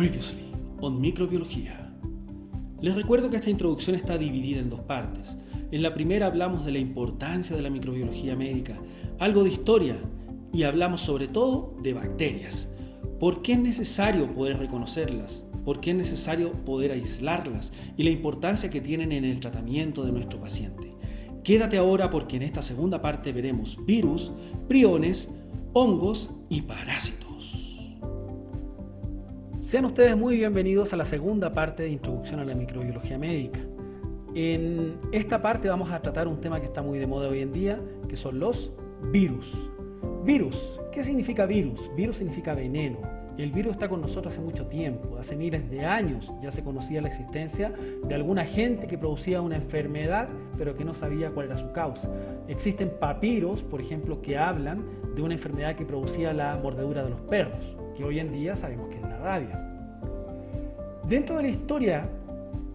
Previously on microbiología. Les recuerdo que esta introducción está dividida en dos partes. En la primera hablamos de la importancia de la microbiología médica, algo de historia y hablamos sobre todo de bacterias. ¿Por qué es necesario poder reconocerlas? ¿Por qué es necesario poder aislarlas? Y la importancia que tienen en el tratamiento de nuestro paciente. Quédate ahora porque en esta segunda parte veremos virus, priones, hongos y parásitos. Sean ustedes muy bienvenidos a la segunda parte de Introducción a la Microbiología Médica. En esta parte vamos a tratar un tema que está muy de moda hoy en día, que son los virus. Virus, ¿qué significa virus? Virus significa veneno. El virus está con nosotros hace mucho tiempo, hace miles de años ya se conocía la existencia de algún agente que producía una enfermedad, pero que no sabía cuál era su causa. Existen papiros, por ejemplo, que hablan de una enfermedad que producía la mordedura de los perros, que hoy en día sabemos que es la rabia. Dentro de la historia,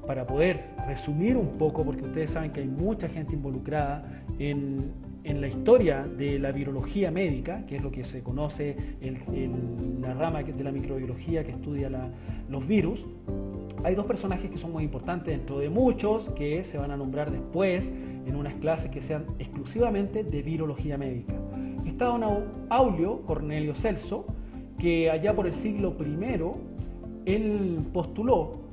para poder resumir un poco, porque ustedes saben que hay mucha gente involucrada en la historia de la virología médica, que es lo que se conoce en la rama de la microbiología que estudia los virus, hay dos personajes que son muy importantes dentro de muchos que se van a nombrar después en unas clases que sean exclusivamente de virología médica. Está don Aulio Cornelio Celso, que allá por el siglo I, él postuló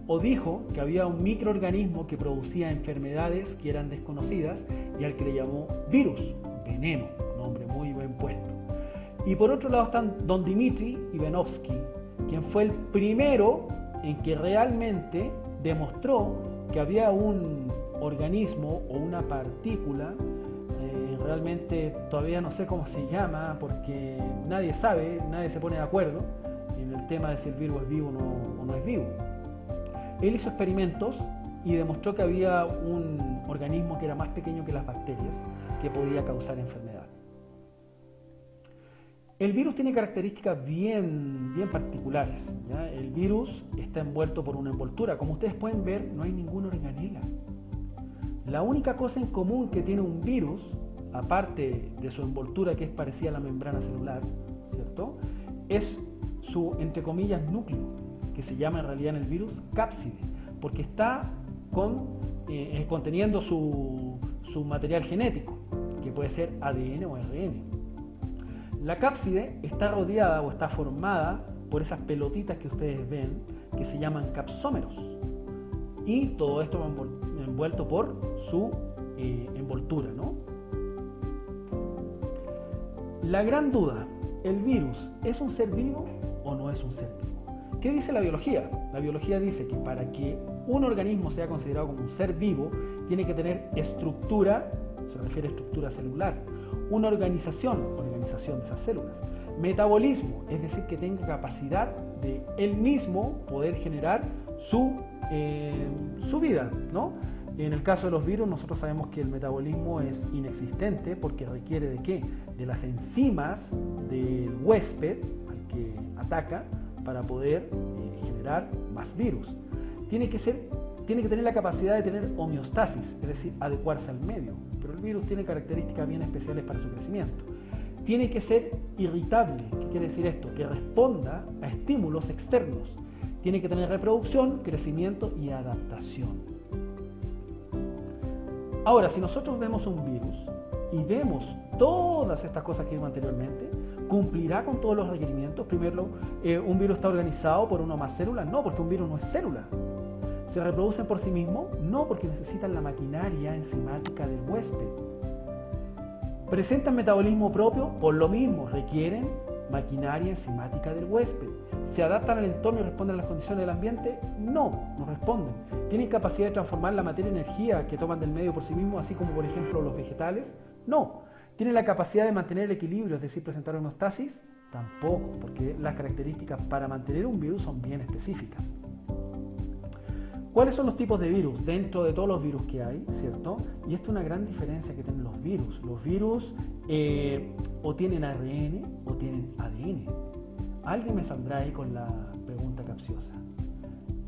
o dijo que había un microorganismo que producía enfermedades que eran desconocidas y al que le llamó virus, veneno, nombre muy bien puesto. Y por otro lado están don Dmitri Ivanovsky, quien fue el primero en que realmente demostró que había un organismo o una partícula, realmente todavía no sé cómo se llama porque nadie sabe, nadie se pone de acuerdo en el tema de si el virus es vivo o no es vivo. Él hizo experimentos y demostró que había un organismo que era más pequeño que las bacterias que podía causar enfermedad. El virus tiene características bien particulares, ¿ya? El virus está envuelto por una envoltura. Como ustedes pueden ver, no hay ninguna organela. La única cosa en común que tiene un virus, aparte de su envoltura que es parecida a la membrana celular, ¿cierto?, es su, entre comillas, núcleo, que se llama en realidad en el virus cápside, porque está conteniendo su material genético, que puede ser ADN o ARN. La cápside está rodeada o está formada por esas pelotitas que ustedes ven, que se llaman capsómeros, y todo esto va envuelto por su envoltura, ¿no? La gran duda, ¿el virus es un ser vivo o no es un ser vivo? ¿Qué dice la biología? La biología dice que para que un organismo sea considerado como un ser vivo, tiene que tener estructura, se refiere a estructura celular, una organización de esas células, metabolismo, es decir, que tenga capacidad de él mismo poder generar su vida, ¿no? En el caso de los virus, nosotros sabemos que el metabolismo es inexistente porque requiere ¿de qué? De las enzimas del huésped al que ataca para poder generar más virus. Tiene que tener la capacidad de tener homeostasis, es decir, adecuarse al medio, pero el virus tiene características bien especiales para su crecimiento. Tiene que ser irritable, ¿qué quiere decir esto? Que responda a estímulos externos. Tiene que tener reproducción, crecimiento y adaptación. Ahora, si nosotros vemos un virus y vemos todas estas cosas que vimos anteriormente, ¿cumplirá con todos los requerimientos? Primero, ¿un virus está organizado por una o más células? No, porque un virus no es célula. ¿Se reproducen por sí mismos? No, porque necesitan la maquinaria enzimática del huésped. ¿Presentan metabolismo propio? Por lo mismo, requieren maquinaria enzimática del huésped. ¿Se adaptan al entorno y responden a las condiciones del ambiente? No responden. ¿Tienen capacidad de transformar la materia en energía que toman del medio por sí mismos, así como por ejemplo los vegetales? No. ¿Tienen la capacidad de mantener el equilibrio, es decir, presentar homeostasis? Tampoco, porque las características para mantener un virus son bien específicas. ¿Cuáles son los tipos de virus? Dentro de todos los virus que hay, ¿cierto? Y esta es una gran diferencia que tienen los virus. Los virus o tienen ARN o tienen ADN. Alguien me saldrá ahí con la pregunta capciosa.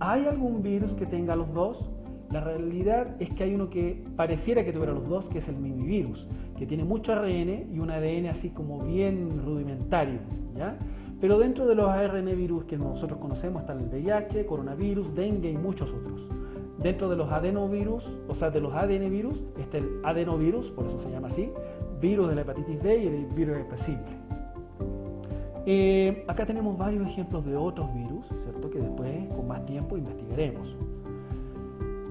¿Hay algún virus que tenga los dos? La realidad es que hay uno que pareciera que tuviera los dos, que es el mimivirus, que tiene mucho ARN y un ADN así como bien rudimentario, ¿ya? Pero dentro de los ARN virus que nosotros conocemos están el VIH, coronavirus, dengue y muchos otros. Dentro de los adenovirus, o sea, de los ADN virus, está el adenovirus, por eso se llama así, virus de la hepatitis B y el virus herpes simple. Acá tenemos varios ejemplos de otros virus, ¿cierto? Que después, con más tiempo, investigaremos.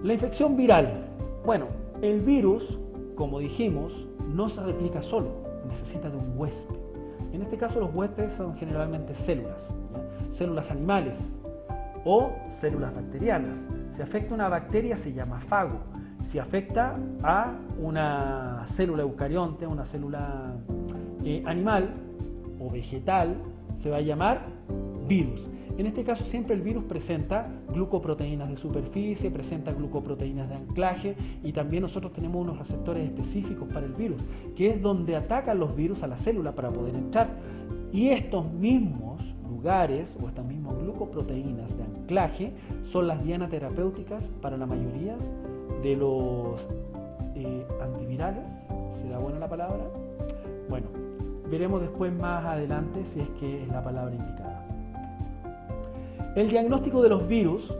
La infección viral. Bueno, el virus, como dijimos, no se replica solo, necesita de un huésped. En este caso, los huéspedes son generalmente células, ¿ya? Células animales o células bacterianas. Si afecta una bacteria se llama fago. Si afecta a una célula eucarionte, una célula animal o vegetal, se va a llamar virus. En este caso siempre el virus presenta glucoproteínas de superficie, presenta glucoproteínas de anclaje y también nosotros tenemos unos receptores específicos para el virus, que es donde atacan los virus a la célula para poder entrar. Y estos mismos lugares o estas mismas glucoproteínas de anclaje son las dianas terapéuticas para la mayoría de los antivirales. ¿Será buena la palabra? Bueno, veremos después más adelante si es que es la palabra indicada. El diagnóstico de los virus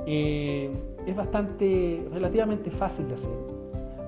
es relativamente fácil de hacer,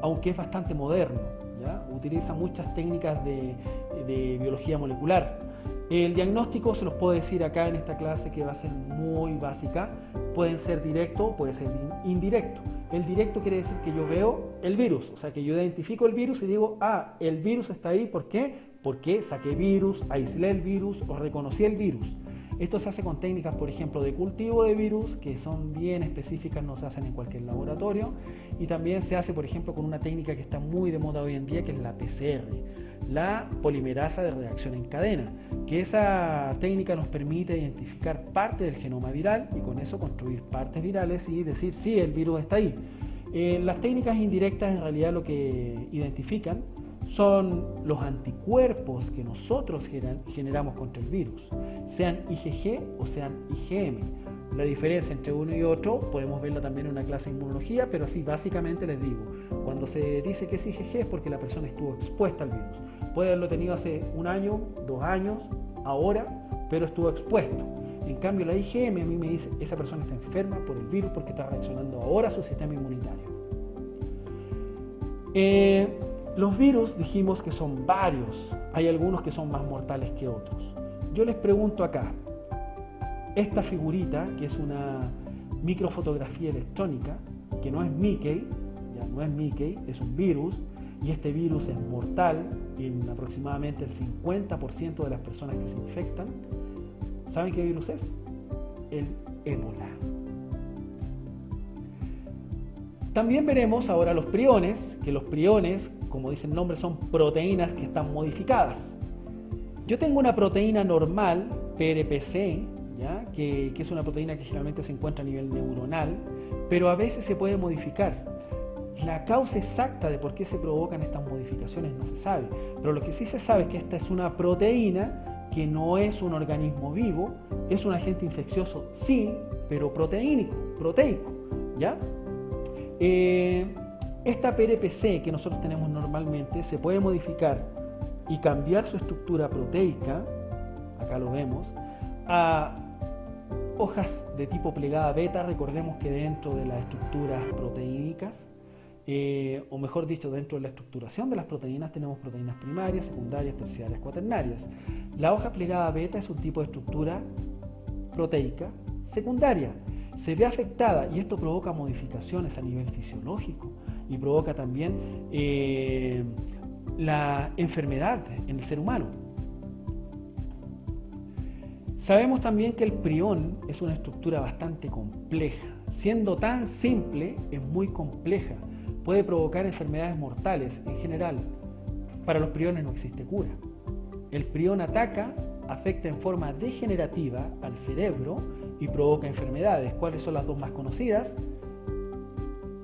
aunque es bastante moderno, ¿ya? Utiliza muchas técnicas de biología molecular. El diagnóstico se los puedo decir acá en esta clase que va a ser muy básica. Pueden ser directo, puede ser indirecto. El directo quiere decir que yo veo el virus, o sea que yo identifico el virus y digo, el virus está ahí, ¿por qué? Porque saqué virus, aislé el virus o reconocí el virus. Esto se hace con técnicas, por ejemplo, de cultivo de virus, que son bien específicas, no se hacen en cualquier laboratorio. Y también se hace, por ejemplo, con una técnica que está muy de moda hoy en día, que es la PCR, la polimerasa de reacción en cadena, que esa técnica nos permite identificar parte del genoma viral y con eso construir partes virales y decir, sí, el virus está ahí. Las técnicas indirectas en realidad lo que identifican son los anticuerpos que nosotros generamos contra el virus, sean IgG o sean IgM. La diferencia entre uno y otro podemos verla también en una clase de inmunología, pero así básicamente les digo, cuando se dice que es IgG es porque la persona estuvo expuesta al virus. Puede haberlo tenido hace 1 año, 2 años, ahora, pero estuvo expuesto. En cambio la IgM a mí me dice, esa persona está enferma por el virus porque está reaccionando ahora a su sistema inmunitario. Los virus dijimos que son varios, hay algunos que son más mortales que otros. Yo les pregunto acá, esta figurita, que es una microfotografía electrónica, que no es Mickey, ya no es Mickey, es un virus, y este virus es mortal en aproximadamente el 50% de las personas que se infectan. ¿Saben qué virus es? El ébola. También veremos ahora los priones, que los priones, como dice el nombre, son proteínas que están modificadas. Yo tengo una proteína normal, PRPC, ¿ya? Que es una proteína que generalmente se encuentra a nivel neuronal, pero a veces se puede modificar. La causa exacta de por qué se provocan estas modificaciones no se sabe, pero lo que sí se sabe es que esta es una proteína que no es un organismo vivo, es un agente infeccioso, sí, pero proteico, ¿ya? Esta PRPC que nosotros tenemos normalmente se puede modificar y cambiar su estructura proteica, acá lo vemos, a hojas de tipo plegada beta. Recordemos que dentro de las estructuras proteínicas, o mejor dicho, dentro de la estructuración de las proteínas tenemos proteínas primarias, secundarias, terciarias, cuaternarias. La hoja plegada beta es un tipo de estructura proteica secundaria. Se ve afectada y esto provoca modificaciones a nivel fisiológico y provoca también la enfermedad en el ser humano. Sabemos también que el prión es una estructura bastante compleja. Siendo tan simple, es muy compleja. Puede provocar enfermedades mortales en general. Para los priones no existe cura. El prión afecta en forma degenerativa al cerebro y provoca enfermedades. ¿Cuáles son las dos más conocidas?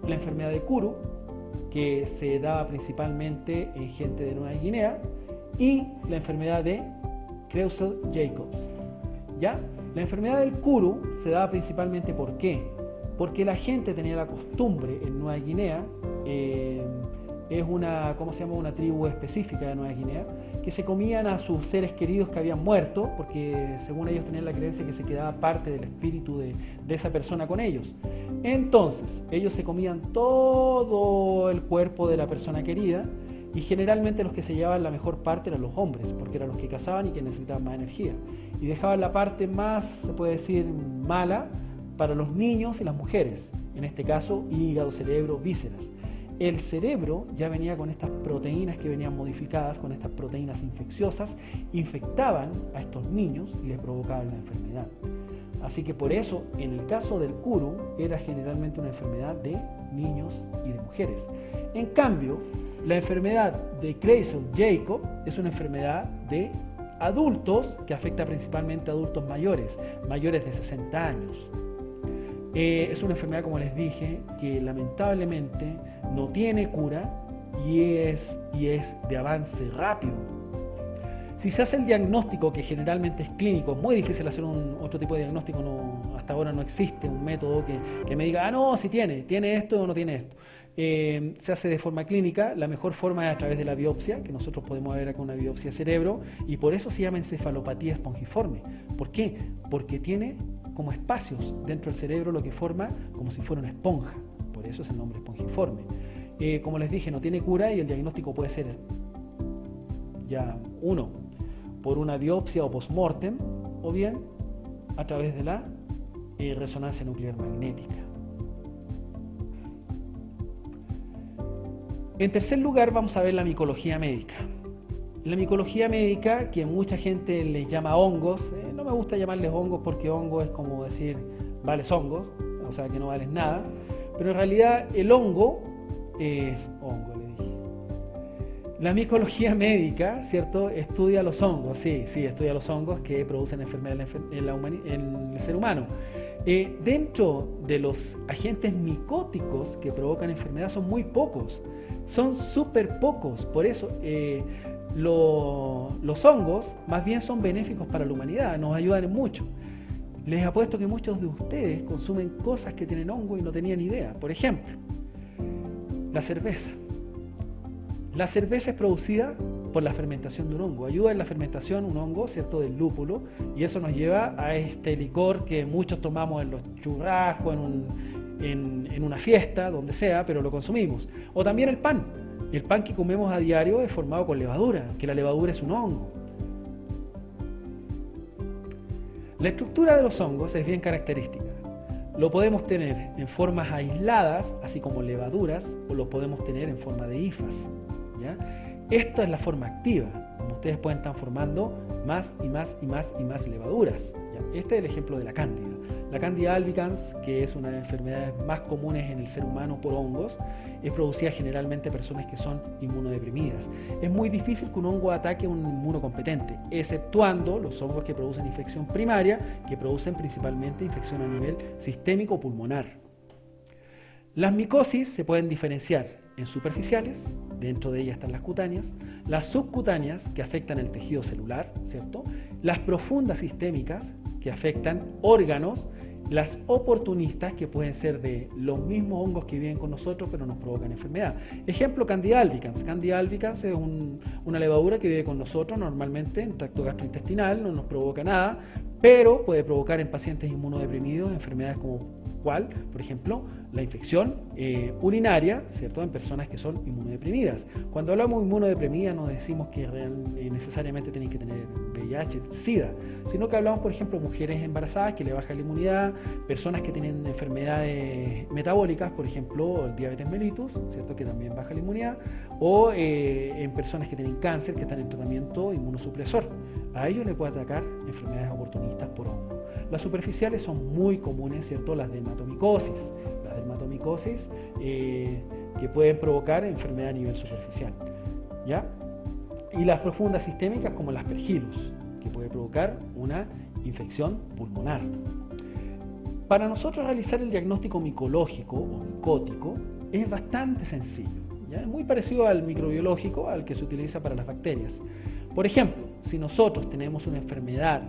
La enfermedad de Kuru, que se daba principalmente en gente de Nueva Guinea, y la enfermedad de Creutzfeldt-Jacobs. ¿Ya? La enfermedad del Kuru se daba principalmente ¿por qué? Porque la gente tenía la costumbre en Nueva Guinea es una, ¿cómo se llama?, una tribu específica de Nueva Guinea, que se comían a sus seres queridos que habían muerto, porque según ellos tenían la creencia que se quedaba parte del espíritu de esa persona con ellos. Entonces, ellos se comían todo el cuerpo de la persona querida, y generalmente los que se llevaban la mejor parte eran los hombres, porque eran los que cazaban y que necesitaban más energía. Y dejaban la parte más, se puede decir, mala para los niños y las mujeres, en este caso hígado, cerebro, vísceras. El cerebro ya venía con estas proteínas que venían modificadas, con estas proteínas infecciosas, infectaban a estos niños y les provocaban la enfermedad. Así que por eso, en el caso del Kuru, era generalmente una enfermedad de niños y de mujeres. En cambio, la enfermedad de Creutzfeldt-Jakob es una enfermedad de adultos que afecta principalmente a adultos mayores de 60 años. Es una enfermedad, como les dije, que lamentablemente no tiene cura y es de avance rápido. Si se hace el diagnóstico, que generalmente es clínico, es muy difícil hacer otro tipo de diagnóstico, hasta ahora no existe un método que me diga, no, si tiene esto o no tiene esto. Se hace de forma clínica. La mejor forma es a través de la biopsia, que nosotros podemos ver acá una biopsia de cerebro, y por eso se llama encefalopatía espongiforme. ¿Por qué? Porque tiene como espacios dentro del cerebro, lo que forma como si fuera una esponja. Por eso es el nombre espongiforme. Como les dije, no tiene cura y el diagnóstico puede ser ya por una biopsia o post-mortem, o bien a través de la resonancia nuclear magnética. En tercer lugar, vamos a ver la micología médica. La micología médica, que mucha gente les llama hongos, no me gusta llamarles hongos porque hongo es como decir, vales hongos, o sea que no vales nada, pero en realidad el hongo, la micología médica, ¿cierto?, estudia los hongos, sí, estudia los hongos que producen enfermedades en el ser humano. Dentro de los agentes micóticos que provocan enfermedad son muy pocos, son súper pocos, por eso los hongos más bien son benéficos para la humanidad, nos ayudan en mucho. Les apuesto que muchos de ustedes consumen cosas que tienen hongo y no tenían idea. Por ejemplo, la cerveza. La cerveza es producida por la fermentación de un hongo. Ayuda en la fermentación un hongo, ¿cierto?, del lúpulo, y eso nos lleva a este licor que muchos tomamos en los churrascos, en una fiesta, donde sea, pero lo consumimos. O también el pan. El pan que comemos a diario es formado con levadura, que la levadura es un hongo. La estructura de los hongos es bien característica. Lo podemos tener en formas aisladas, así como levaduras, o lo podemos tener en forma de hifas, ¿ya? Esto es la forma activa. Como ustedes pueden estar formando más y más y más y más levaduras, ¿ya? Este es el ejemplo de la cándida. La Candida albicans, que es una de las enfermedades más comunes en el ser humano por hongos, es producida generalmente en personas que son inmunodeprimidas. Es muy difícil que un hongo ataque a un inmunocompetente, exceptuando los hongos que producen infección primaria, que producen principalmente infección a nivel sistémico pulmonar. Las micosis se pueden diferenciar en superficiales, dentro de ellas están las cutáneas, las subcutáneas, que afectan el tejido celular, ¿cierto?, las profundas sistémicas, que afectan órganos, las oportunistas, que pueden ser de los mismos hongos que viven con nosotros pero nos provocan enfermedad. Ejemplo, Candida albicans. Candida albicans es una levadura que vive con nosotros normalmente en tracto gastrointestinal, no nos provoca nada, pero puede provocar en pacientes inmunodeprimidos enfermedades como ¿cuál? Por ejemplo, la infección urinaria, ¿cierto?, en personas que son inmunodeprimidas. Cuando hablamos de inmunodeprimida no decimos que necesariamente tienen que tener VIH, SIDA, sino que hablamos, por ejemplo, de mujeres embarazadas que le baja la inmunidad, personas que tienen enfermedades metabólicas, por ejemplo, el diabetes mellitus, ¿cierto?, que también baja la inmunidad, o en personas que tienen cáncer, que están en tratamiento inmunosupresor. A ellos le puede atacar enfermedades oportunistas por hongo. Las superficiales son muy comunes, ¿cierto?, las dermatomicosis. Las dermatomicosis que pueden provocar enfermedad a nivel superficial, ¿ya? Y las profundas sistémicas como el Aspergillus, que puede provocar una infección pulmonar. Para nosotros realizar el diagnóstico micológico o micótico es bastante sencillo, ¿ya? Es muy parecido al microbiológico, al que se utiliza para las bacterias. Por ejemplo, si nosotros tenemos una enfermedad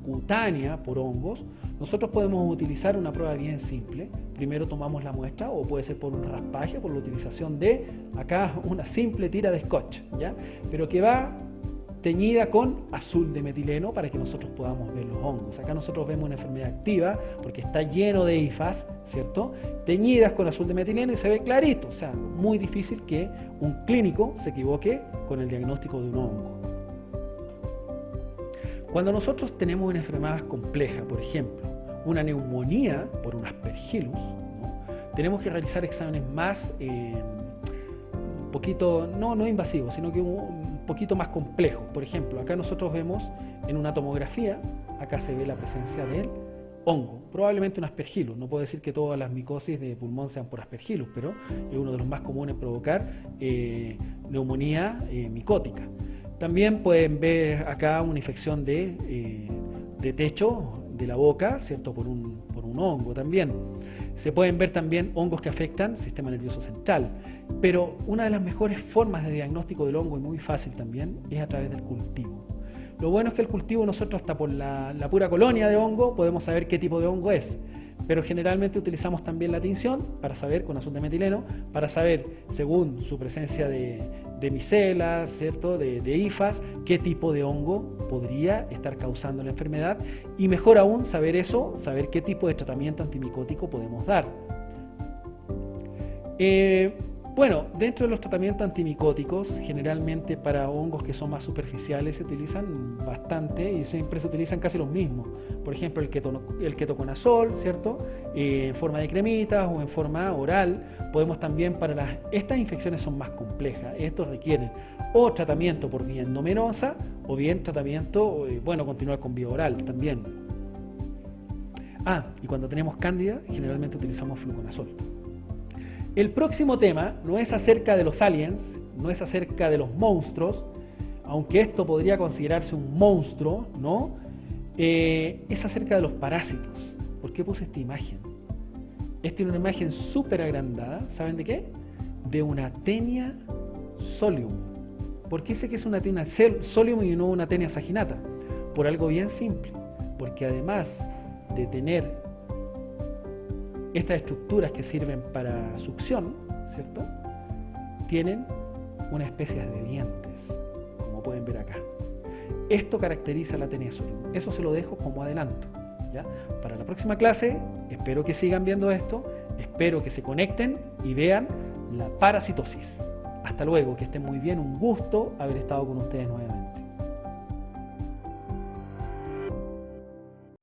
cutánea por hongos, nosotros podemos utilizar una prueba bien simple. Primero tomamos la muestra, o puede ser por un raspaje, por la utilización de, acá, una simple tira de scotch, ¿ya? Pero que va teñida con azul de metileno para que nosotros podamos ver los hongos. Acá nosotros vemos una enfermedad activa porque está lleno de hifas, ¿cierto? Teñidas con azul de metileno y se ve clarito. O sea, muy difícil que un clínico se equivoque con el diagnóstico de un hongo. Cuando nosotros tenemos una enfermedad compleja, por ejemplo, una neumonía por un Aspergillus, ¿no? Tenemos que realizar exámenes más, un poquito, no invasivos, sino que un poquito más complejos. Por ejemplo, acá nosotros vemos en una tomografía, acá se ve la presencia del hongo, probablemente un Aspergillus. No puedo decir que todas las micosis de pulmón sean por Aspergillus, pero es uno de los más comunes provocar neumonía micótica. También pueden ver acá una infección de techo de la boca, ¿cierto? Por un hongo también. Se pueden ver también hongos que afectan el sistema nervioso central. Pero una de las mejores formas de diagnóstico del hongo, y muy fácil también, es a través del cultivo. Lo bueno es que el cultivo nosotros, hasta por la pura colonia de hongo, podemos saber qué tipo de hongo es. Pero generalmente utilizamos también la tinción para saber, con azul de metileno, para saber, según su presencia de micelas, ¿cierto? De hifas, qué tipo de hongo podría estar causando la enfermedad, y mejor aún saber eso, saber qué tipo de tratamiento antimicótico podemos dar. Bueno, dentro de los tratamientos antimicóticos, generalmente para hongos que son más superficiales se utilizan bastante y siempre se utilizan casi los mismos. Por ejemplo, el ketoconazol, ¿cierto? En forma de cremitas o en forma oral. Podemos también estas infecciones son más complejas. Estos requieren o tratamiento por vía endovenosa o bien tratamiento, continuar con vía oral también. Y cuando tenemos cándida, generalmente utilizamos fluconazol. El próximo tema no es acerca de los aliens, no es acerca de los monstruos, aunque esto podría considerarse un monstruo, ¿no? Es acerca de los parásitos. ¿Por qué puse esta imagen? Esta es una imagen súper agrandada, ¿saben de qué? De una Taenia solium. ¿Por qué sé que es una Taenia solium y no una Taenia saginata? Por algo bien simple, porque además de tener estas estructuras que sirven para succión, ¿cierto? Tienen una especie de dientes, como pueden ver acá. Esto caracteriza la Taenia solium. Eso se lo dejo como adelanto, ¿ya? Para la próxima clase, espero que sigan viendo esto, espero que se conecten y vean la parasitosis. Hasta luego, que estén muy bien, un gusto haber estado con ustedes nuevamente.